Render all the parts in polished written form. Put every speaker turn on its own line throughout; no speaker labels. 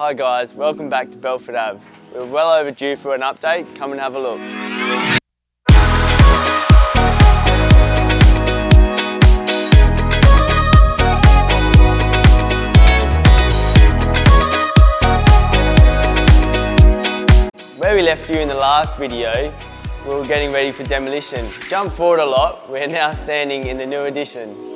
Hi guys, welcome back to Belford Ave. We're well overdue for an update, come and have a look. Where we left you in the last video, we were getting ready for demolition. Jump forward a lot, we're now standing in the new addition.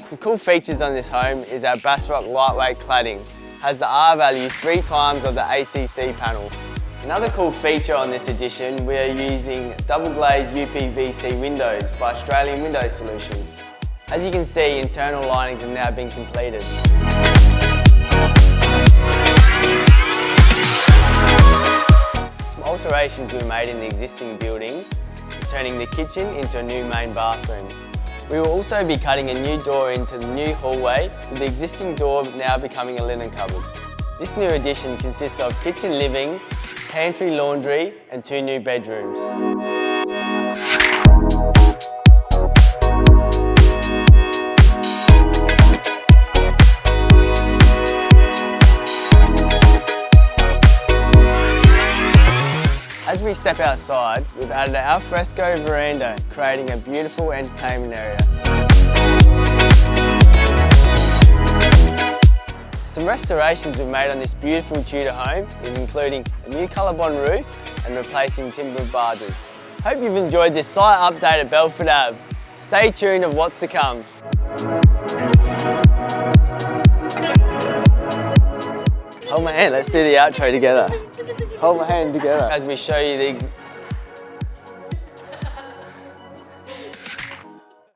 Some cool features on this home is our Bassrock lightweight cladding. Has the R value 3 times of the ACC panel. Another cool feature on this addition, we are using double glazed UPVC windows by Australian Window Solutions. As you can see, internal linings have now been completed. Some alterations we made in the existing building is turning the kitchen into a new main bathroom. We will also be cutting a new door into the new hallway, with the existing door now becoming a linen cupboard. This new addition consists of kitchen living, pantry, laundry and 2 new bedrooms. As we step outside, we've added an alfresco veranda, creating a beautiful entertainment area. Some restorations we've made on this beautiful Tudor home is including a new colorbond roof and replacing timber barges. Hope you've enjoyed this site update at Belford Ave. Stay tuned of what's to come. Hold my hand, let's do the outro together. Hold my hand together as we show you the